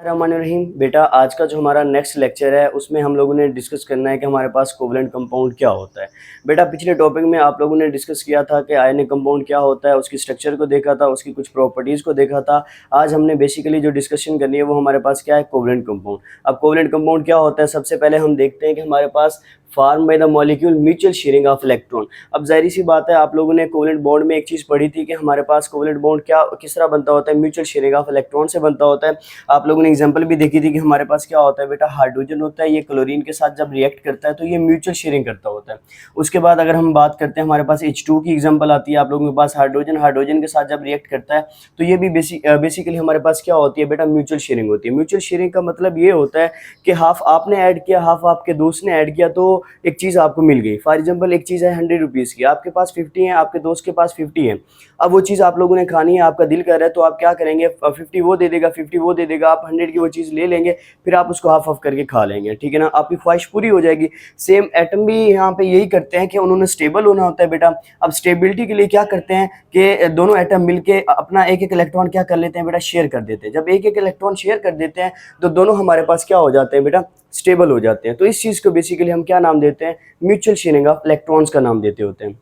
रहीम बेटा, आज का जो हमारा नेक्स्ट लेक्चर है उसमें हम लोगों ने डिस्कस करना है कि हमारे पास कोवलेंट कंपाउंड क्या होता है। बेटा, पिछले टॉपिक में आप लोगों ने डिस्कस किया था कि आयनिक कंपाउंड क्या होता है, उसकी स्ट्रक्चर को देखा था, उसकी कुछ प्रॉपर्टीज़ को देखा था। आज हमने बेसिकली जो डिस्कशन करनी है वो हमारे पास क्या है, कोवलेंट कंपाउंड। अब कोवलेंट कंपाउंड क्या होता है, सबसे पहले हम देखते हैं कि हमारे पास form by the molecule mutual sharing of electron. अब जाहिर सी बात है, आप लोगों ने कोवलेंट बॉन्ड में एक चीज़ पढ़ी थी कि हमारे पास कोवलेंट बॉन्ड क्या किस तरह बनता होता है, म्यूचुअल शेयरिंग ऑफ इलेक्ट्रॉन से बनता होता है। आप लोगों ने एग्जांपल भी देखी थी कि हमारे पास क्या होता है बेटा, हाइड्रोजन होता है, ये क्लोरीन के साथ जब रिएक्ट करता है तो ये म्यूचुअल शेयरिंग करता होता है। उसके बाद अगर हम बात करते हैं, हमारे पास H2 की एग्जांपल आती है, आप लोगों के पास हाइड्रोजन हाइड्रोजन के साथ जब रिएक्ट करता है तो ये भी बेसिकली हमारे पास क्या होती है बेटा, म्यूचुअल शेयरिंग होती है। म्यूचुअल शेयरिंग का मतलब ये होता है कि हाफ आपने ऐड किया, हाफ आपके दोस्त ने ऐड किया, तो एक चीज़ आपको मिल गई। फॉर एग्जांपल, एक चीज़ है 100 रुपीज़ की, आपके पास 50 है, आपके दोस्त के पास 50 है। अब वो चीज़ आप लोगों ने खानी है, आपका दिल कर रहा है, तो आप क्या करेंगे, 50 वो दे देगा, 50 वो दे देगा, आप 100 की वो चीज़ ले लेंगे, फिर आप उसको हाफ ऑफ करके खा लेंगे, ठीक है ना, आपकी ख्वाहिश पूरी हो जाएगी। सेम एटम भी यहाँ पे यही करते हैं कि उन्होंने स्टेबल होना होता है बेटा। अब स्टेबिलिटी के लिए क्या करते हैं कि दोनों एटम मिलके अपना एक एक इलेक्ट्रॉन क्या कर लेते हैं बेटा, शेयर कर देते हैं। जब एक एक इलेक्ट्रॉन शेयर कर देते हैं तो दोनों हमारे पास क्या हो जाते हैं बेटा, स्टेबल हो जाते हैं। तो इस चीज़ को बेसिकली हम क्या नाम देते हैं, म्यूचुअल शेयरिंग ऑफ इलेक्ट्रॉन्स का नाम देते होते हैं।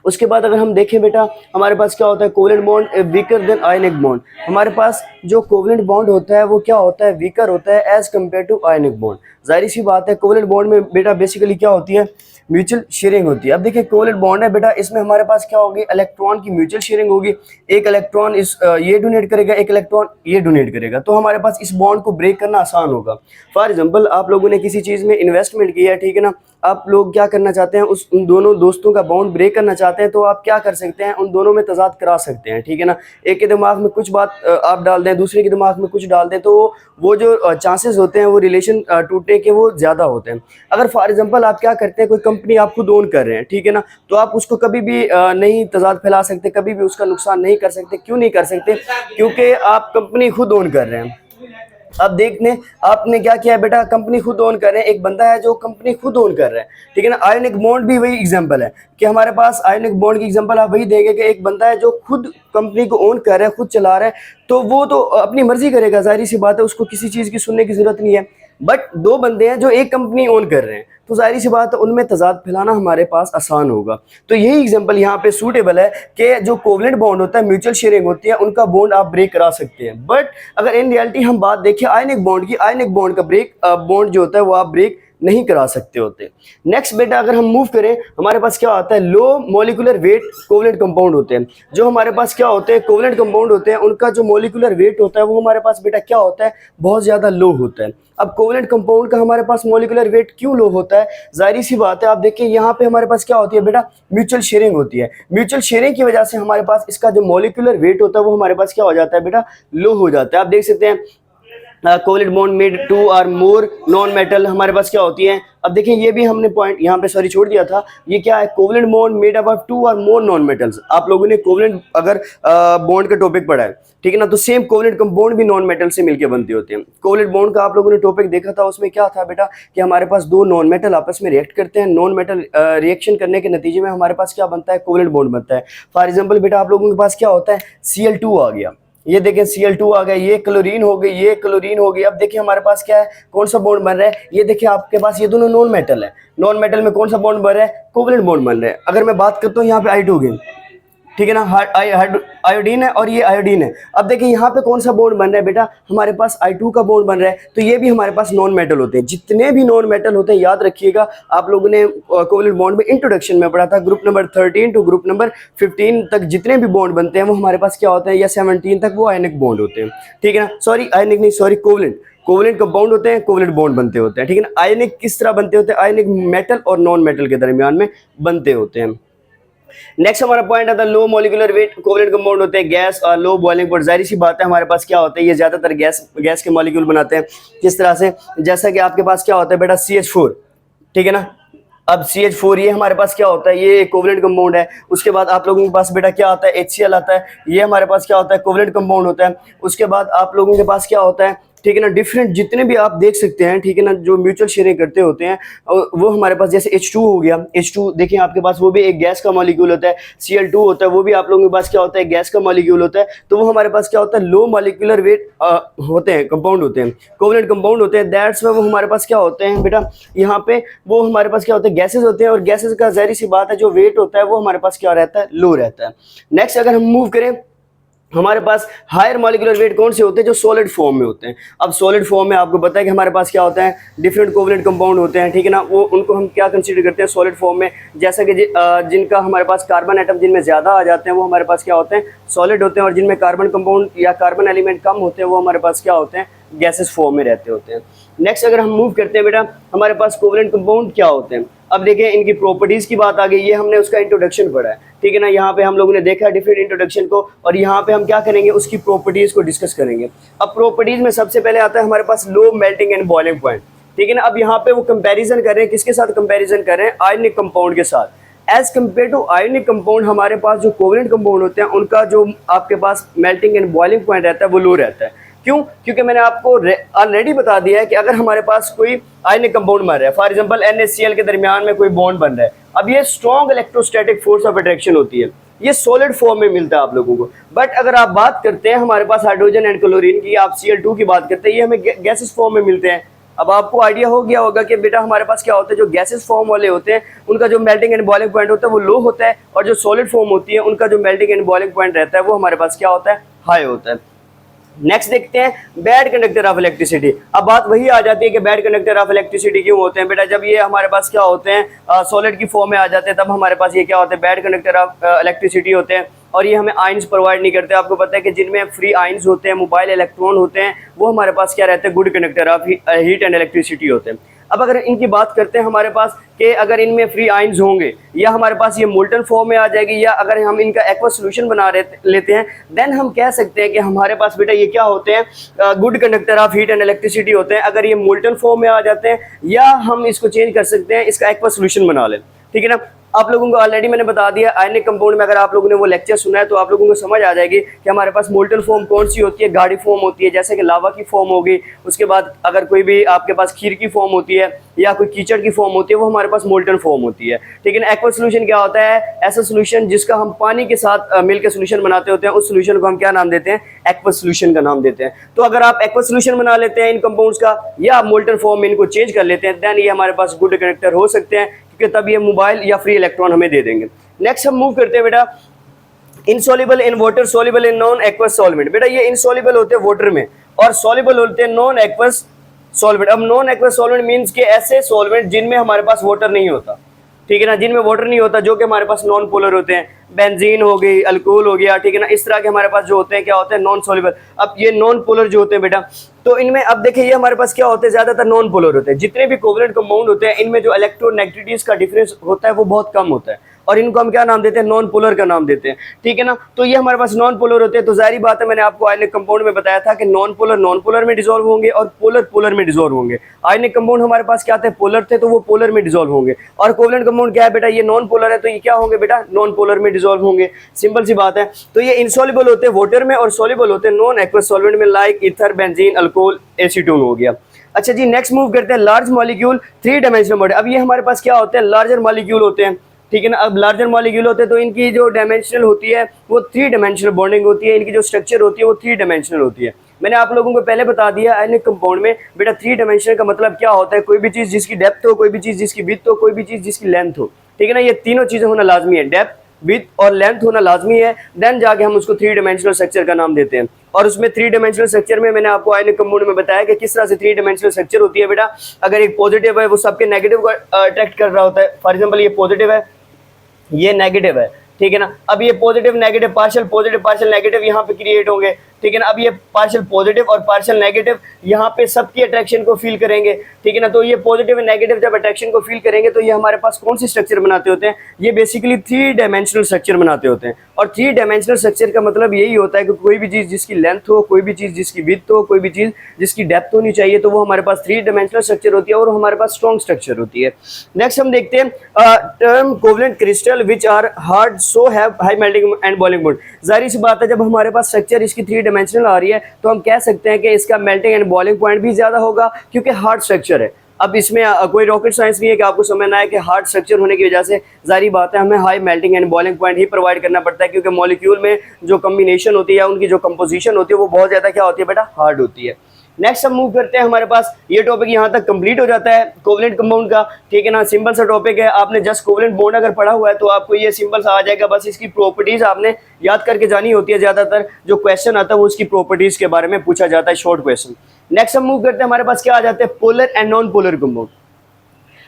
उसके बाद अगर हम देखें बेटा, हमारे पास क्या होता है, covalent bond weaker then ionic bond. हमारे पास जो कोवलेंट बॉन्ड होता है वो क्या होता है, वीकर होता है as compared to ionic bond. जाहिर सी बात है, कोवलेंट बॉन्ड में बेटा बेसिकली क्या होती है, म्यूचुअल शेयरिंग होती है। अब देखिए, कोवलेंट बॉन्ड है बेटा, इसमें हमारे पास क्या होगी, इलेक्ट्रॉन की म्यूचुअल शेयरिंग होगी। एक इलेक्ट्रॉन ये डोनेट करेगा, एक इलेक्ट्रॉन ये डोनेट करेगा, तो हमारे पास इस बॉन्ड को ब्रेक करना आसान होगा। फॉर एग्जांपल, आप लोगों ने किसी चीज़ में इन्वेस्टमेंट किया है, ठीक है ना, आप लोग क्या करना चाहते हैं, उन दोनों दोस्तों का बॉन्ड ब्रेक करना चाहते हैं, तो आप क्या कर सकते हैं, उन दोनों में तजाद करा सकते हैं, ठीक है ना। एक के दिमाग में कुछ बात आप डाल दें, दूसरे के दिमाग में कुछ डाल दें, तो वो जो चांसेस होते हैं वो रिलेशन टूटने के वो ज़्यादा होते हैं। अगर फॉर एग्जांपल आप क्या करते हैं, कोई कंपनी आप खुद ओन कर रहे हैं, ठीक है ना, तो आप उसको कभी भी नहीं तजाद फैला सकते, कभी भी उसका नुकसान नहीं कर सकते। क्यों नहीं कर सकते, क्योंकि आप कंपनी खुद ओन कर रहे हैं। अब देखने आपने क्या किया है बेटा, कंपनी खुद ओन कर रहे हैं, एक बंदा है जो कंपनी खुद ओन कर रहा है, ठीक है ना। आयनिक बॉन्ड भी वही एग्जांपल है कि हमारे पास आयनिक बॉन्ड की एग्जांपल आप वही देंगे कि एक बंदा है जो खुद कंपनी को ओन कर रहा है, खुद चला रहा है, तो वो तो अपनी मर्जी करेगा, जाहिर सी बात है, उसको किसी चीज़ की सुनने की जरूरत नहीं है। बट दो बंदे हैं जो एक कंपनी ओन कर रहे हैं, तो जाहिर सी बात है उनमें तजाद फैलाना हमारे पास आसान होगा। तो यही एग्जांपल यहाँ पे सूटेबल है कि जो कोवलेंट बॉन्ड होता है, म्यूचुअल शेयरिंग होती है, उनका बॉन्ड आप ब्रेक करा सकते हैं। बट अगर इन रियलिटी हम बात देखें आयनिक बॉन्ड की, आयनिक बॉन्ड का बॉन्ड जो होता है वो आप ब्रेक नहीं करा सकते होते। नेक्स्ट बेटा, अगर हम मूव करें, हमारे पास क्या आता है, low molecular weight covalent compound होते हैं। जो हमारे पास क्या होते हैं, कोवलेंट कंपाउंड होते हैं, उनका जो मॉलिक्यूलर वेट होता है वो हमारे पास बेटा क्या होता है, बहुत ज़्यादा लो होता है। अब कोवलेंट कंपाउंड का हमारे पास मॉलिक्यूलर वेट क्यों लो होता है, जाहिर सी बात है, आप देखिए यहाँ पे हमारे पास क्या होती है बेटा, म्यूचुअल शेयरिंग होती है। म्यूचुअल शेयरिंग की वजह से हमारे पास इसका जो मॉलिक्यूलर वेट होता है वो हमारे पास क्या हो जाता है बेटा, लो हो जाता है। आप देख सकते हैं, कोवलेंट बॉन्ड मेड टू और मोर नॉन मेटल हमारे पास क्या होती है। अब देखिए, ये भी हमने पॉइंट यहाँ पे सॉरी छोड़ दिया था, ये क्या है, covalent bond made up of two और मोर नॉन मेटल्स। आप लोगों ने कोवलेंट अगर बॉन्ड का टॉपिक पढ़ा है, ठीक है ना, तो सेम कोवलेंट कंपाउंड भी नॉन मेटल से मिलकर बनते होते हैं। कोवलेंट बॉन्ड का आप लोगों ने टॉपिक देखा था, उसमें क्या था बेटा कि हमारे पास दो नॉन मेटल आपस में रिएक्ट करते हैं, नॉन मेटल रिएक्शन करने के नतीजे में हमारे पास क्या बनता है, कोवलेंट बॉन्ड बनता है। फॉर एग्जाम्पल बेटा, आप लोगों के पास क्या होता है, Cl2 आ गया, ये देखें Cl2 आ गया, ये क्लोरीन हो गई, ये क्लोरीन हो गई। अब देखिए हमारे पास क्या है, कौन सा बॉन्ड बन रहा है, ये देखिए आपके पास ये दोनों नॉन मेटल है, नॉन मेटल में कौन सा बॉन्ड बन रहा है, कोवलेंट बॉन्ड बन रहा है। अगर मैं बात करता हूँ यहाँ पे हाइड्रोजन, ठीक है ना, आयोडीन है और ये आयोडीन है। अब देखिए यहाँ पे कौन सा बॉन्ड बन रहा है बेटा, हमारे पास I2 का बॉन्ड बन रहा है, तो ये भी हमारे पास नॉन मेटल होते हैं। जितने भी नॉन मेटल होते हैं, याद रखिएगा, आप लोगों ने कोवलेंट बॉन्ड में इंट्रोडक्शन में पढ़ा था, group number 13 to group number 15 तक जितने भी बॉन्ड बनते हैं वो हमारे पास क्या होते हैं, या 17 तक वो आयनिक बॉन्ड होते हैं, ठीक है ना, सॉरी आयनिक नहीं, सॉरी कोवलेंट कंपाउंड होते हैं, कोवलेंट बॉन्ड बनते होते हैं, ठीक है ना। आयनिक किस तरह बनते होते हैं, आयनिक मेटल और नॉन मेटल के दरमियान में बनते होते हैं। नेक्स्ट हमारा पॉइंट आता है, low molecular weight covalent compound होते हैं, गैस और लो बॉइलिंग पॉइंट। जाहिर सी बात है, हमारे पास क्या होता है, ये ज्यादातर गैस के मॉलिक्यूल बनाते हैं। किस तरह से, जैसा कि आपके पास क्या होता है बेटा, CH4, ठीक है ना। अब CH4 ये हमारे पास क्या होता है, ये कोवलेंट कंपाउंड है। उसके बाद आप लोगों के पास बेटा क्या आता है, HCl आता है, ये हमारे पास क्या होता है, कोवलेंट कंपाउंड होता है। उसके बाद आप लोगों के पास क्या होता है, ठीक है ना, डिफरेंट जितने भी आप देख सकते हैं, ठीक है ना, जो म्यूचुअल शेयरिंग करते होते हैं वो हमारे पास जैसे H2 हो गया, H2 देखिए आपके पास वो भी एक गैस का मॉलिक्यूल होता है, Cl2 होता है, वो भी आप लोगों के पास क्या होता है, गैस का मॉलिक्यूल होता है। तो वो हमारे पास क्या होता है, लो मॉलिक्यूलर वेट होते हैं, कंपाउंड होते हैं, कोवलेंट कंपाउंड होते हैं, दैट्स में वो हमारे पास क्या होते हैं बेटा, यहाँ पे वो हमारे पास क्या होते हैं, गैसेज होते हैं, और गैसेज का जाहिर सी बात है जो वेट होता है वो हमारे पास क्या रहता है, लो रहता है। नेक्स्ट अगर हम मूव करें, हमारे पास हायर मॉलिक्यूलर वेट कौन से होते हैं, जो सॉलिड फॉर्म में होते हैं। अब सॉलिड फॉर्म में आपको पता है कि हमारे पास क्या होता है, डिफरेंट कोवलेंट कंपाउंड होते हैं, ठीक है ना, वो उनको हम क्या कंसीडर करते हैं सॉलिड फॉर्म में, जैसा कि जिनका हमारे पास कार्बन एटम जिनमें ज़्यादा आ जाते हैं वो हमारे पास क्या होते हैं, सॉलिड होते हैं, और जिनमें कार्बन कंपाउंड या कार्बन एलिमेंट कम होते हैं वो हमारे पास क्या होते हैं, गैसेस फॉर्म में रहते होते हैं। नेक्स्ट अगर हम मूव करते हैं बेटा, हमारे पास कोवलेंट कंपाउंड क्या होते हैं। अब देखिए इनकी प्रॉपर्टीज़ की बात आ गई, ये हमने उसका इंट्रोडक्शन पढ़ा है, ठीक है ना, यहाँ पे हम लोगों ने देखा डिफरेंट इंट्रोडक्शन को, और यहाँ पे हम क्या करेंगे, उसकी प्रॉपर्टीज़ को डिस्कस करेंगे। अब प्रॉपर्टीज़ में सबसे पहले आता है हमारे पास low melting and boiling point, ठीक है ना। अब यहाँ पे वो कंपैरिजन कर रहे हैं, किसके साथ कंपैरिजन कर रहे हैं, आयनिक कंपाउंड के साथ। As compared to ionic compound हमारे पास जो कोवलेंट कंपाउंड होते हैं उनका जो आपके पास मेल्टिंग एंड बॉइलिंग पॉइंट रहता है वो लो रहता है। क्यों? क्योंकि मैंने आपको ऑलरेडी बता दिया है कि अगर हमारे पास कोई आयनिक कंपाउंड बन रहा है, फॉर एग्जांपल NaCl के दरमियान में कोई बॉन्ड बन रहा है, अब ये strong electrostatic force of attraction होती है, ये सॉलिड फॉर्म में मिलता है आप लोगों को। बट अगर आप बात करते हैं हमारे पास हाइड्रोजन एंड क्लोरीन की, आप Cl2 की बात करते हैं, ये हमें गैसेस फॉर्म में मिलते हैं। अब आपको आइडिया हो गया होगा कि बेटा हमारे पास क्या होता है, जो गैसेस फॉर्म वाले होते हैं उनका जो मेल्टिंग एंड बॉइलिंग पॉइंट होता है वो लो होता है, और जो सॉलिड फॉर्म होती है उनका जो मेल्टिंग एंड बॉइलिंग पॉइंट रहता है वो हमारे पास क्या होता है, हाई होता है। नेक्स्ट देखते हैं बैड कंडक्टर ऑफ इलेक्ट्रिसिटी। अब बात वही आ जाती है कि बैड कंडक्टर ऑफ इलेक्ट्रिसिटी क्यों होते हैं बेटा, जब ये हमारे पास क्या होते हैं, सॉलिड की फॉर्म में आ जाते हैं, तब हमारे पास ये क्या होते हैं, बैड कंडक्टर ऑफ इलेक्ट्रिसिटी होते हैं, और ये हमें आयंस प्रोवाइड नहीं करते। आपको पता है कि जिनमें फ्री आयंस होते हैं, मोबाइल इलेक्ट्रॉन होते हैं, वो हमारे पास क्या रहते हैं, good conductor of heat and electricity होते हैं। अब अगर इनकी बात करते हैं हमारे पास कि अगर इनमें फ्री आयंस होंगे, या हमारे पास ये मोल्टन फॉर्म में आ जाएगी, या अगर हम इनका एक्वा सोल्यूशन बना लेते हैं, देन हम कह सकते हैं कि हमारे पास बेटा ये क्या होते हैं, good conductor of heat and electricity होते हैं। अगर ये मोल्टन फॉर्म में आ जाते हैं, या हम इसको चेंज कर सकते हैं, इसका एक्वा सोल्यूशन बना लें, ठीक है ना। आप लोगों को ऑलरेडी मैंने बता दिया, आयनिक कंपाउंड में अगर आप लोगों ने वो लेक्चर सुना है तो आप लोगों को समझ आ जाएगी कि हमारे पास मोल्टन फॉर्म कौन सी होती है, गाढ़ी फॉर्म होती है, जैसे कि लावा की फॉर्म होगी, उसके बाद अगर कोई भी आपके पास खीर की फॉर्म होती है या कोई कीचड़ की फॉर्म होती है, वो हमारे पास मोल्टन फॉर्म होती है, ठीक है ना। एक्वा सोल्यूशन क्या होता है, ऐसा सोल्यूशन जिसका हम पानी के साथ मिलकर सोल्यूशन बनाते होते हैं, उस सोल्यूशन को हम क्या नाम देते हैं, एक्वा सोल्यूशन का नाम देते हैं। तो अगर आप एक्वा सोल्यूशन बना लेते हैं इन कंपाउंड्स का, या मोल्टन फॉर्म में इनको चेंज कर लेते हैं, देन ये हमारे पास गुड कंडक्टर हो सकते हैं, क्योंकि तब ये मोबाइल या फ्री इलेक्ट्रॉन हमें दे देंगे। नेक्स्ट हम मूव करते हैं बेटा, insoluble in water, soluble in non aqueous solvent. बेटा ये इनसॉल्युबल होते हैं वाटर में, और सॉल्युबल होते हैं नॉन एक्वस सॉल्वेंट। अब नॉन एक्वस सॉल्वेंट मींस के ऐसे सॉल्वेंट जिनमें हमारे पास वाटर नहीं होता, ठीक है ना, जिनमें वाटर नहीं होता, जो कि हमारे पास नॉन पोलर होते हैं, बेंजीन हो गई, अल्कोहल हो गया, ठीक है ना, इस तरह के हमारे पास जो होते हैं क्या होते हैं, नॉन सॉल्युबल। अब ये नॉन पोलर जो होते हैं बेटा, तो इनमें अब देखिए ये हमारे पास क्या होते हैं, ज्यादातर नॉन पोलर होते हैं। जितने भी कोवलेंट कंपाउंड होते हैं इनमें जो इलेक्ट्रोनेगेटिविटीज का डिफरेंस होता है वो बहुत कम होता है, और इनको हम क्या नाम देते हैं, नॉन पोलर का नाम देते हैं, ठीक है ना। तो ये हमारे पास नॉन पोलर होते हैं, तो जाहिर बात है मैंने आपको आयनिक कंपाउंड में बताया था कि नॉन पोलर में डिसॉल्व होंगे, और पोलर में डिसॉल्व होंगे। आयनिक कंपाउंड हमारे पास क्या थे, पोलर थे, तो वो पोलर में डिसॉल्व होंगे, और कोवलेंट कंपाउंड क्या है बेटा, ये नॉन पोलर है, तो ये क्या होंगे बेटा, नॉन पोलर में डिसॉल्व होंगे, सिंपल सी बात है। तो ये इनसॉल्युबल होते हैं वाटर में, और सॉल्युबल होते हैं नॉन एक्वस सॉल्वेंट में, like ether, benzene, alcohol, acetone हो गया। अच्छा जी, नेक्स्ट मूव करते हैं लार्ज मॉलिक्यूल 3 डायमेंशनल मॉडल। अब ये हमारे पास क्या होते हैं, लार्जर मॉलिक्यूल होते हैं, ठीक है ना। अब लार्जर मॉलिक्यूल होते हैं तो इनकी जो डायमेंशनल होती है वो 3 डायमेंशनल बॉन्डिंग होती है, इनकी जो स्ट्रक्चर होती है वो 3 डायमेंशनल होती है। मैंने आप लोगों को पहले बता दिया आयनिक कंपाउंड में बेटा 3 डायमेंशनल का मतलब क्या होता है, कोई भी चीज़ जिसकी डेप्थ हो, कोई भी चीज़ जिसकी विड्थ हो, कोई भी चीज़ जिसकी लेंथ हो, ठीक है ना। ये तीनों चीज़ें होना लाजमी है, डेप्थ, विड्थ और लेंथ होना लाजमी है, देन जाके हम उसको 3 डायमेंशनल स्ट्रक्चर का नाम देते हैं। और उसमें 3 डायमेंशनल स्ट्रक्चर में मैंने आपको आयनिक कंपाउंड में बताया कि किस तरह से 3 डायमेंशनल स्ट्रक्चर होती है बेटा। अगर एक पॉजिटिव है वो सबके नेगेटिव को अट्रैक्ट कर रहा होता है, फॉर एग्जाम्पल ये पॉजिटिव है, ये नेगेटिव है, ठीक है ना। अब ये पॉजिटिव पार्शियल नेगेटिव यहाँ पे क्रिएट होंगे, ठीक है ना। अब ये पार्शियल पॉजिटिव और पार्शियल नेगेटिव यहाँ पे सबकी अट्रैक्शन को फील करेंगे, ठीक है ना। तो ये पॉजिटिव एंड नेगेटिव जब अट्रैक्शन को फील करेंगे तो ये हमारे पास कौन सी स्ट्रक्चर बनाते होते हैं, ये बेसिकली 3 डायमेंशनल स्ट्रक्चर बनाते होते हैं। और 3 डायमेंशनल स्ट्रक्चर का मतलब यही होता है कि कोई भी चीज़ जिसकी लेंथ हो, कोई भी चीज़ जिसकी विड्थ हो, कोई भी चीज़ जिसकी डेप्थ होनी चाहिए, तो वो हमारे पास 3 डायमेंशनल स्ट्रक्चर होती है, और हमारे पास स्ट्रॉन्ग स्ट्रक्चर होती है। नेक्स्ट हम देखते हैं term covalent crystal which are hard so have high melting and boiling point. जाहिर सी बात है जब हमारे पास स्ट्रक्चर इसकी 3 डायमेंशनल आ रही है तो हम कह सकते हैं कि इसका मेल्टिंग एंड बॉइलिंग पॉइंट भी ज़्यादा होगा क्योंकि हार्ड स्ट्रक्चर है। अब इसमें कोई रॉकेट साइंस नहीं है कि आपको समझना है कि हार्ड स्ट्रक्चर होने की वजह से जारी बात है हमें high melting and boiling point he provide करना पड़ता है, क्योंकि मॉलिक्यूल में जो कम्बिनेशन होती है उनकी जो कंपोजिशन होती है वो बहुत ज़्यादा क्या होती है बेटा, हार्ड होती है। नेक्स्ट हम मूव करते हैं, हमारे पास ये टॉपिक यहाँ तक कंप्लीट हो जाता है कोवलेंट कंपाउंड का, ठीक है ना। सिंपल सा टॉपिक है, आपने जस्ट कोवलेंट बॉन्ड अगर पढ़ा हुआ है तो आपको ये सिंपल सा आ जाएगा, बस इसकी प्रॉपर्टीज आपने याद करके जानी होती है। ज्यादातर जो क्वेश्चन आता है वो उसकी प्रॉपर्टीज के बारे में पूछा जाता है, शॉर्ट क्वेश्चन। नेक्स्ट हम मूव करते हैं, हमारे पास क्या आ जाते हैं, polar and non polar compound.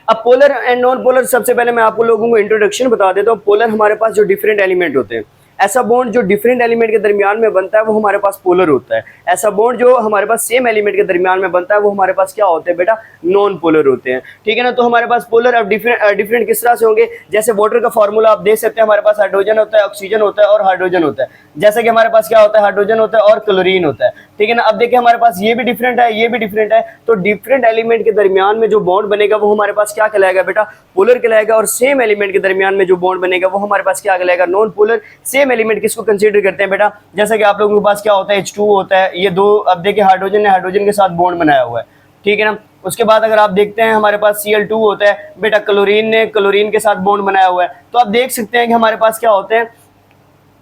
अब पोलर एंड नॉन पोलर, सबसे पहले मैं आपको लोगों को इंट्रोडक्शन बता देता हूँ। पोलर हमारे पास जो डिफरेंट एलिमेंट होते हैं, ऐसा बॉन्ड जो डिफरेंट एलिमेंट के दरमियान में बनता है वो हमारे पास पोलर होता है। ऐसा बॉन्ड जो हमारे पास सेम एलिमेंट के दरमियान में बनता है वो हमारे पास क्या होते हैं बेटा, नॉन पोलर होते हैं, ठीक है ना। तो हमारे पास पोलर अब डिफरेंट किस तरह से होंगे, जैसे वाटर का फॉर्मूला आप देख सकते हैं, हमारे पास हाइड्रोजन होता है, ऑक्सीजन होता है और हाइड्रोजन होता है। जैसे कि हमारे पास क्या होता है, हाइड्रोजन होता है और क्लोरीन होता है, ठीक है ना। अब देखिए हमारे पास ये भी डिफरेंट है, ये भी डिफरेंट है, तो डिफरेंट एलिमेंट के दरमियान में जो बॉन्ड बनेगा वो हमारे पास क्या कहलाएगा बेटा, पोलर कहलाएगा। और सेम एलिमेंट के दरमियान में जो बॉन्ड बनेगा वो हमारे पास क्या कहलाएगा, नॉन पोलर। सेम एलिमेंट किसको कंसीडर करते हैं बेटा, जैसा कि आप लोगों के पास क्या होता है, H2 होता है, ये दो, अब देखिए हाइड्रोजन ने हाइड्रोजन के साथ बॉन्ड बनाया हुआ है, ठीक है ना। उसके बाद अगर आप देखते हैं हमारे पास Cl2 होता है बेटा, क्लोरीन ने क्लोरीन के साथ बॉन्ड बनाया हुआ है। तो आप देख सकते हैं कि हमारे पास क्या होते हैं,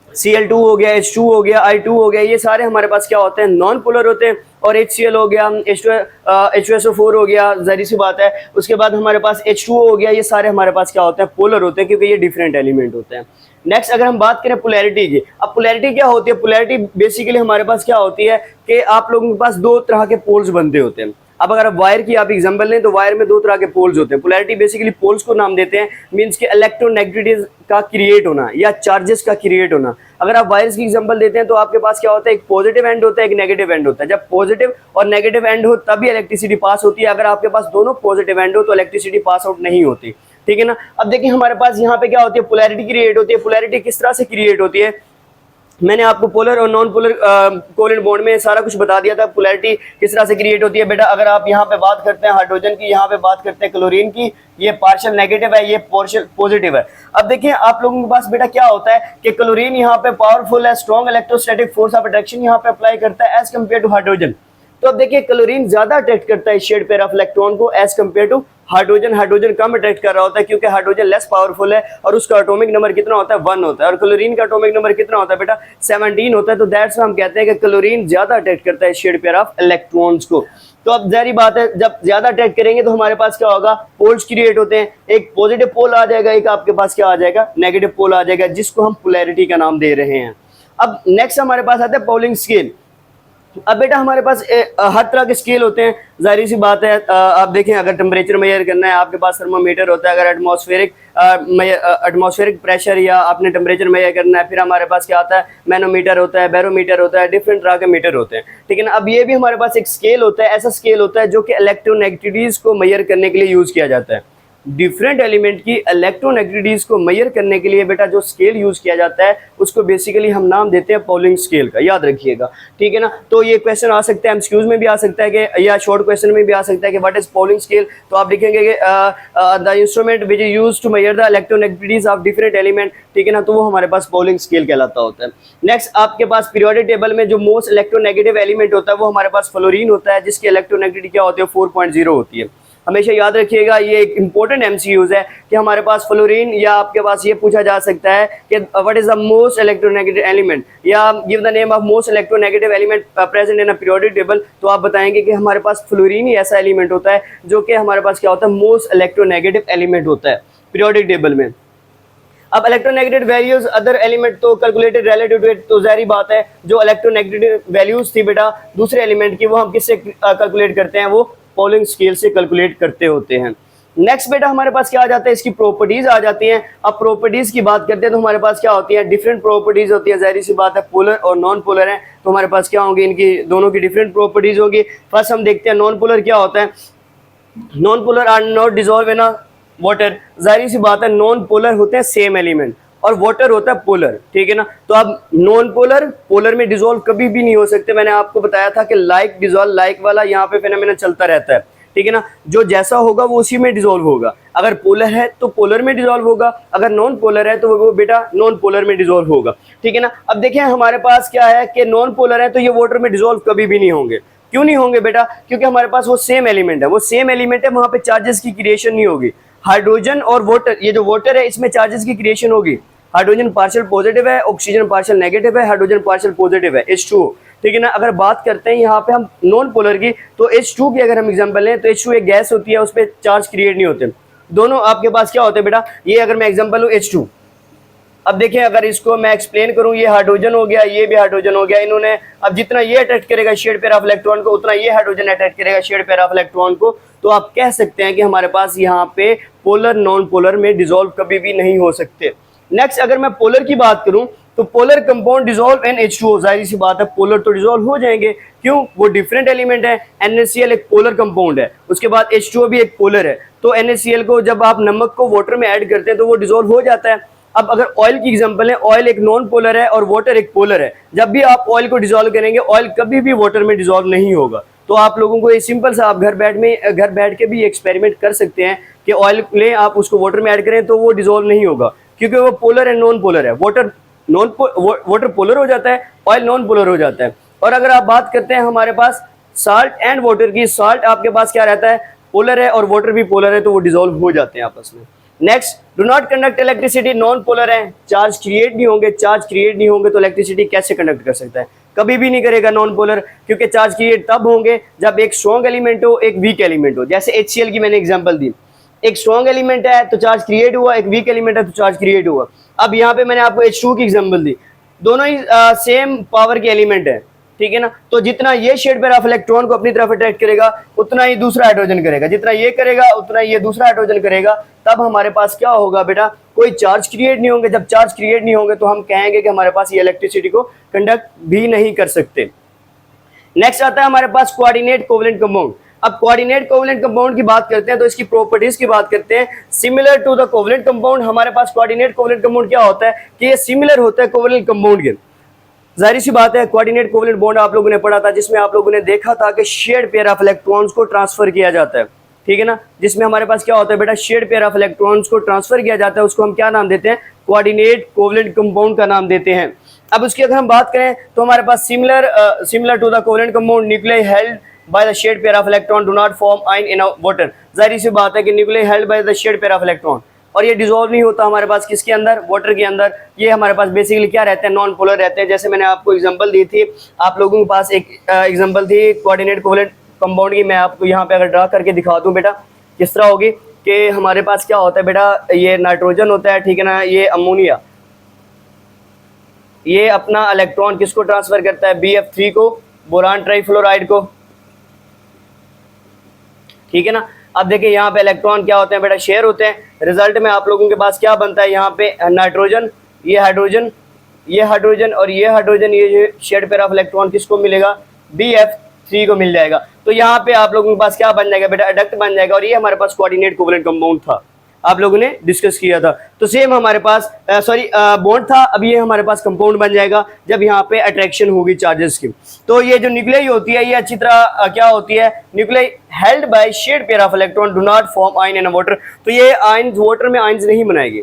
Cl2 हो गया, H2 हो गया, I2 हो गया, ये सारे हमारे पास क्या होते हैं, नॉन पोलर होते हैं। और HCl हो गया, H2SO4 हो गया, जाहिर सी बात है। उसके बाद हमारे पास H2O हो गया, ये सारे हमारे पास क्या होते हैं, पोलर होते हैं, क्योंकि ये डिफरेंट एलिमेंट होते हैं। नेक्स्ट अगर हम बात करें पोलैरिटी की, अब पोलैरिटी क्या होती है, पोलैरिटी बेसिकली हमारे पास क्या होती है कि आप लोगों के पास दो तरह के पोल्स बनते होते हैं। अब अगर आप वायर की आप एग्जांपल लें तो वायर में दो तरह के पोल्स होते हैं। पोलैरिटी बेसिकली पोल्स को नाम देते हैं, मींस के इलेक्ट्रोनेगेटिविटी का क्रिएट होना या चार्जेस का क्रिएट होना। अगर आप वायर्स की एग्जांपल देते हैं तो आपके पास क्या होता है, एक पॉजिटिव एंड होता है, एक नेगेटिव एंड होता है। जब पॉजिटिव और नेगेटिव एंड हो तभी इलेक्ट्रिसिटी पास होती है, अगर आपके पास दोनों पॉजिटिव एंड हो तो इलेक्ट्रिसिटी पास आउट नहीं होती, ठीक है ना। अब देखिए हमारे पास यहाँ पे क्या होती है, पोलैरिटी क्रिएट होती है। पोलैरिटी किस तरह से क्रिएट होती है, मैंने आपको पोलर और नॉन पोलर कोवलेंट बॉन्ड में सारा कुछ बता दिया था, पोलैरिटी किस तरह से क्रिएट होती है बेटा। अगर आप यहाँ पे बात करते हैं हाइड्रोजन की, यहाँ पे बात करते हैं क्लोरीन की, ये पार्शियल नेगेटिव है, ये पार्शियल पॉजिटिव है। अब देखिए आप लोगों के पास बेटा क्या होता है कि क्लोरीन यहाँ पे पावरफुल है, strong electrostatic force of attraction यहाँ पे अप्लाई करता है एज कम्पेयर टू हाइड्रोजन। तो अब देखिए क्लोरीन ज्यादा अट्रैक्ट करता है शेड पेयर ऑफ इलेक्ट्रॉन को as compared to hydrogen. Hydrogen कम अट्रैक्ट कर रहा होता है क्योंकि हाइड्रोजन लेस पावरफुल है और उसका एटॉमिक नंबर कितना होता है, 1 होता है। और क्लोरीन का एटॉमिक नंबर कितना होता है बेटा, 17 होता है। तो दैट्स हम कहते हैं कि क्लोरीन ज्यादा अट्रैक्ट करता है शेड पेयर ऑफ इलेक्ट्रॉन्स को। तो अब जाहिर बात है जब ज्यादा अट्रैक्ट करेंगे तो हमारे पास क्या होगा, पोल्स क्रिएट होते हैं। एक पॉजिटिव पोल आ जाएगा, एक आपके पास क्या आ जाएगा, नेगेटिव पोल आ जाएगा, जिसको हम पोलैरिटी का नाम दे रहे हैं। अब नेक्स्ट हमारे पास आता है पॉलिंग स्केल। अब बेटा हमारे पास हर तरह के स्केल होते हैं, जाहिर सी बात है। आप देखें अगर टेम्परेचर मेजर करना है आपके पास थर्मोमीटर होता है, अगर एटमॉस्फेरिक प्रेशर या आपने टेम्परेचर मेजर करना है फिर हमारे पास क्या आता है, मैनोमीटर होता है, बैरोमीटर होता है, डिफरेंट तरह के मीटर होते हैं, ठीक है ना। अब ये भी हमारे पास एक स्केल होता है, ऐसा स्केल होता है जो कि इलेक्ट्रोनेगेटिविटीज को मेजर करने के लिए यूज किया जाता है। डिफरेंट एलिमेंट की इलेक्ट्रोनेगेटिविटीज को मेजर करने के लिए बेटा जो स्केल यूज किया जाता है उसको बेसिकली हम नाम देते हैं पॉलिंग स्केल का, याद रखिएगा, ठीक है ना। तो ये क्वेश्चन आ सकता है, एमसीक्यूज में भी आ सकता है कि, या शॉर्ट क्वेश्चन में भी आ सकता है कि व्हाट इज पॉलिंग स्केल। तो आप लिखेंगे कि the instrument which is used to measure the electronegativities of different element, ठीक है ना। तो वो हमारे पास पॉलिंग स्केल कहलाता होता है। नेक्स्ट आपके पास पीरियोडिक टेबल में जो मोस्ट इलेक्ट्रोनेगेटिव एलिमेंट होता है वो हमारे पास फ्लोरीन होता है, जिसकी इलेक्ट्रोनेगेटिविटी क्या होती है, 4.0 होती है। हमेशा याद रखिएगा, ये एक इंपॉर्टेंट एमसीक्यूज है कि हमारे पास फ्लोरीन, या आपके पास ये पूछा जा सकता है कि what is the most electronegative element, या give the name of most electronegative element present in a periodic table. तो आप बताएंगे कि हमारे पास फ्लोरीन ही ऐसा एलिमेंट होता है जो कि हमारे पास क्या होता है, मोस्ट इलेक्ट्रोनेगेटिव एलिमेंट होता है पीरियोडिक टेबल में। अब इलेक्ट्रोनेगेटिव वैल्यूज अदर एलिमेंट तो कैलकुलेटेड रिलेटिव टू इट, तो जाहिर बात है जो इलेक्ट्रोनेगेटिव वैल्यूज थी बेटा दूसरे एलिमेंट की वो हम किससे कैलकुलेट करते हैं, वो पॉलिंग स्केल से कैलकुलेट करते होते हैं। नेक्स्ट बेटा हमारे पास क्या आ जाता है, इसकी प्रॉपर्टीज आ जाती हैं। अब प्रॉपर्टीज की बात करते हैं तो हमारे पास क्या होती है, डिफरेंट प्रॉपर्टीज होती है, जाहिर सी बात है पोलर और नॉन पोलर है तो हमारे पास क्या होंगी, इनकी दोनों की डिफरेंट प्रॉपर्टीज होगी। फर्स्ट हम देखते हैं नॉन पोलर क्या होता है। Non polar are not dissolve in water, जाहिर सी बात है नॉन पोलर होते हैं सेम एलिमेंट और वाटर होता है पोलर, ठीक है ना। तो अब नॉन पोलर पोलर में डिसॉल्व कभी भी नहीं हो सकते। मैंने आपको बताया था कि लाइक डिसॉल्व लाइक वाला यहाँ पे फिनोमेना चलता रहता है, ठीक है ना, जो जैसा होगा वो उसी में डिसॉल्व होगा। अगर पोलर है तो पोलर में डिसॉल्व होगा, अगर नॉन पोलर है तो वो बेटा नॉन पोलर में डिसॉल्व होगा, ठीक है ना। अब देखिए हमारे पास क्या है कि नॉन पोलर है तो ये वाटर में डिसॉल्व कभी भी नहीं होंगे। क्यों नहीं होंगे बेटा? क्योंकि हमारे पास वो सेम एलिमेंट है, वो सेम एलिमेंट है, वहां पे चार्जेस की क्रिएशन नहीं होगी। हाइड्रोजन और वाटर, ये जो वाटर है इसमें चार्जेस की क्रिएशन होगी। हाइड्रोजन पार्शियल पॉजिटिव है, ऑक्सीजन पार्शियल नेगेटिव है, हाइड्रोजन पार्शियल पॉजिटिव है, H2O, ठीक है ना। अगर बात करते हैं यहाँ पे हम नॉन पोलर की, तो H2 की अगर हम एग्जांपल लें तो H2 एक गैस होती है, उस पर चार्ज क्रिएट नहीं होते। दोनों आपके पास क्या होते हैं बेटा? ये अगर मैं एग्जांपल लूँ H2, अब देखिए अगर इसको मैं एक्सप्लेन करूं, ये हाइड्रोजन हो गया, ये भी हाइड्रोजन हो गया, इन्होंने अब जितना ये अट्रैक्ट करेगा शेड पेयर ऑफ इलेक्ट्रॉन को, उतना ये हाइड्रोजन अट्रैक्ट करेगा शेड पेयर ऑफ इलेक्ट्रॉन को। तो आप कह सकते हैं कि हमारे पास यहाँ पे पोलर नॉन पोलर में डिसॉल्व कभी भी नहीं हो सकते। नेक्स्ट अगर मैं पोलर की बात करूं तो polar compound dissolve in H2O, जाहिर सी बात है पोलर तो डिसॉल्व हो जाएंगे, क्यों? वो डिफरेंट एलिमेंट है। NaCl एक पोलर कंपाउंड है, उसके बाद H2O भी एक पोलर है, तो NaCl को जब आप नमक को वाटर में ऐड करते हैं तो वो डिसॉल्व हो जाता है। अब अगर ऑयल की एग्जांपल है, ऑयल एक नॉन पोलर है और वाटर एक पोलर है, जब भी आप ऑयल को डिसॉल्व करेंगे ऑयल कभी भी वाटर में डिसॉल्व नहीं होगा। तो आप लोगों को ये सिंपल सा आप घर बैठ के भी एक्सपेरिमेंट कर सकते हैं कि ऑयल लें, आप उसको वाटर में ऐड करें तो वो डिसॉल्व नहीं होगा, क्योंकि वो पोलर है नॉन पोलर है। वाटर पोलर हो जाता है, ऑयल नॉन पोलर हो जाता है। और अगर आप बात करते हैं हमारे पास साल्ट एंड वाटर की, साल्ट आपके पास क्या रहता है? पोलर है, और वाटर भी पोलर है, तो वो डिसॉल्व हो जाते हैं आपस में। Next, do not conduct electricity, non polar है, चार्ज क्रिएट नहीं होंगे, चार्ज क्रिएट नहीं होंगे तो इलेक्ट्रिसिटी कैसे कंडक्ट कर सकता है? कभी भी नहीं करेगा नॉन पोलर, क्योंकि चार्ज क्रिएट तब होंगे जब एक स्ट्रॉन्ग एलिमेंट हो, एक वीक एलिमेंट हो। जैसे HCl की मैंने एग्जांपल दी, एक स्ट्रॉन्ग एलिमेंट है तो चार्ज क्रिएट हुआ, एक वीक एलिमेंट है तो चार्ज क्रिएट हुआ। अब यहाँ पे मैंने आपको H2 की एग्जांपल दी, दोनों ही सेम पावर के एलिमेंट है, ठीक है ना। तो जितना ये शेड पेयर ऑफ इलेक्ट्रॉन को अपनी तरफ अट्रैक्ट करेगा उतना ही दूसरा हाइड्रोजन करेगा, जितना ये करेगा उतना ही ये दूसरा हाइड्रोजन करेगा। तब हमारे पास क्या होगा बेटा? कोई चार्ज क्रिएट नहीं होंगे। जब चार्ज क्रिएट नहीं होंगे तो हम कहेंगे कि हमारे पास ये इलेक्ट्रिसिटी को कंडक्ट भी नहीं कर सकते। नेक्स्ट आता है हमारे पास कोऑर्डिनेट कोवलेंट कंपाउंड। अब कोऑर्डिनेट कोवलेंट कंपाउंड की बात करते हैं तो इसकी प्रॉपर्टीज की बात करते हैं। Similar to the covalent compound, हमारे पास कोऑर्डिनेट कोवलेंट कंपाउंड क्या होता है कि ये सिमिलर होता है कोवलेंट कंपाउंड के। जाहिर सी बात है कोऑर्डिनेट कोवलेंट बॉन्ड आप लोगों ने पढ़ा था, जिसमें आप लोगों ने देखा था कि शेयर्ड पेयर ऑफ इलेक्ट्रॉन्स को ट्रांसफर किया जाता है, ठीक है ना। जिसमें हमारे पास क्या होता है बेटा? शेयर्ड पेयर ऑफ इलेक्ट्रॉन्स को ट्रांसफर किया जाता है, उसको हम क्या नाम देते हैं? कोऑर्डिनेट कोवलेंट कंपाउंड का नाम देते हैं। अब उसकी अगर हम बात करें तो हमारे पास similar to the covalent compound, nuclei held by the shared pair of electron do not form ion in water. जाहिर सी बात है कि nuclei held by the shared pair of electron, और ये डिसॉल्व नहीं होता हमारे पास किसके अंदर? वाटर के अंदर। ये हमारे पास बेसिकली क्या रहते हैं? नॉन पोलर रहते हैं। जैसे मैंने आपको एग्जांपल दी थी, आप लोगों के पास एक एग्जांपल थी कोऑर्डिनेट कोवलेंट कंपाउंड की, मैं आपको यहाँ पे अगर ड्रा करके दिखा दूं बेटा किस तरह होगी, कि हमारे पास क्या होता है बेटा? ये नाइट्रोजन होता है, ठीक है ना, ये अमोनिया, ये अपना इलेक्ट्रॉन किसको ट्रांसफर करता है? BF3 को, बोरान ट्राइफ्लोराइड को, ठीक है ना। अब देखिए यहाँ पे इलेक्ट्रॉन क्या होते हैं बेटा? शेयर होते हैं। रिजल्ट में आप लोगों के पास क्या बनता है? यहाँ पे नाइट्रोजन, ये हाइड्रोजन, ये हाइड्रोजन और ये हाइड्रोजन, ये शेयर्ड पेयर ऑफ इलेक्ट्रॉन किसको मिलेगा? BF3 को मिल जाएगा। तो यहाँ पे आप लोगों के पास क्या बन जाएगा बेटा? एडक्ट बन जाएगा। और ये हमारे पास कोऑर्डिनेट कोवलेंट कंपाउंड था, आप लोगों ने डिस्कस किया था। तो सेम हमारे पास बॉन्ड था, अब ये हमारे पास कंपाउंड बन जाएगा जब यहाँ पे अट्रैक्शन होगी चार्जेस की। तो ये जो न्यूक्लियाई होती है ये अच्छी तरह क्या होती है? Nuclei held by shared pair of electron do not form ion in water. तो ये आयन वाटर में आयन्स नहीं बनाएगी,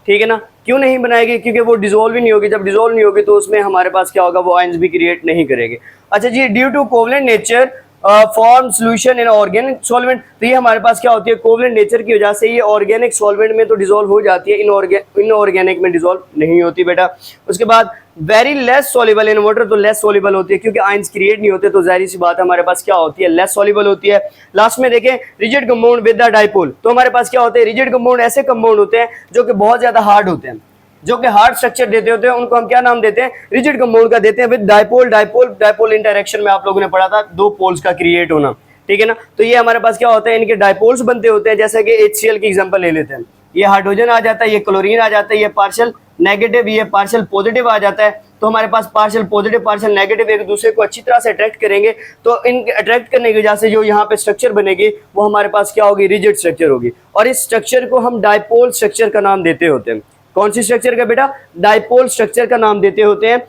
ठीक है ना। क्यों नहीं बनाएगी? क्योंकि वो डिसॉल्व ही नहीं होगी। जब डिसॉल्व नहीं होगी तो उसमें हमारे पास क्या होगा? वो आयन्स भी क्रिएट नहीं करेंगे। अच्छा जी, due to covalent nature form solution in organic solvent. तो ये हमारे पास क्या होती है? कोवलेंट नेचर की वजह से ये ऑर्गेनिक सॉल्वेंट में तो डिसॉल्व हो जाती है, इनऑर्गेनिक में डिसॉल्व नहीं होती बेटा। उसके बाद very less soluble in water, तो लेस सॉल्युबल होती है क्योंकि आयंस क्रिएट नहीं होते, तो जाहिर सी बात है हमारे पास क्या होती है? लेस सॉल्युबल होती है। लास्ट में देखें rigid compound with the dipole, तो हमारे पास क्या होते हैं? रिजिड कंपाउंड ऐसे कंपाउंड होते हैं जो कि बहुत ज्यादा हार्ड होते हैं, जो कि हार्ड स्ट्रक्चर देते होते हैं, उनको हम क्या नाम देते हैं? रिजिड कंपाउंड का देते हैं विद डाइपोल। डाइपोल इंटरेक्शन में आप लोगों ने पढ़ा था, दो पोल्स का क्रिएट होना, ठीक है ना। तो ये हमारे पास क्या होता है? इनके डाइपोल्स बनते होते हैं। जैसे कि HCl की एग्जांपल ले लेते हैं, ये हाइड्रोजन आ जाता है, ये क्लोरीन आ जाता है, ये पार्शियल नेगेटिव, ये पार्शियल पॉजिटिव आ जाता है। तो हमारे पास पार्शियल पॉजिटिव पार्शियल नेगेटिव एक दूसरे को अच्छी तरह से अट्रैक्ट करेंगे, तो इन अट्रैक्ट करने की वजह से जो यहाँ पे स्ट्रक्चर बनेगी वो हमारे पास क्या होगी? रिजिड स्ट्रक्चर होगी। और इस स्ट्रक्चर को हम डाइपोल स्ट्रक्चर का नाम देते होते हैं। कौन सी स्ट्रक्चर का बेटा? डाइपोल स्ट्रक्चर का नाम देते होते हैं।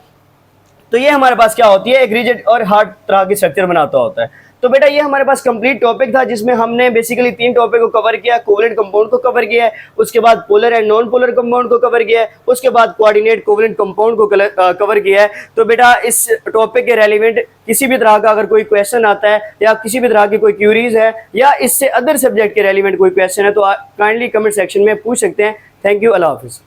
तो ये हमारे पास क्या होती है? एक रिजिड और हार्ड तरह की स्ट्रक्चर बनाता होता है। तो बेटा ये हमारे पास कंप्लीट टॉपिक था जिसमें हमने बेसिकली 3 टॉपिक को कवर किया, कोवेलेंट कंपाउंड को कवर किया है, उसके बाद polar and non polar compound को कवर किया है, उसके बाद कोऑर्डिनेट कोवेलेंट कंपाउंड को कवर किया है। तो बेटा इस टॉपिक के रेलिवेंट किसी भी तरह का अगर कोई क्वेश्चन आता है या किसी भी तरह की कोई क्यूरीज है या इससे अदर सब्जेक्ट के रेलिवेंट कोई क्वेश्चन है तो काइंडली कमेंट सेक्शन में पूछ सकते हैं। थैंक यू, अल्लाह हाफिज़।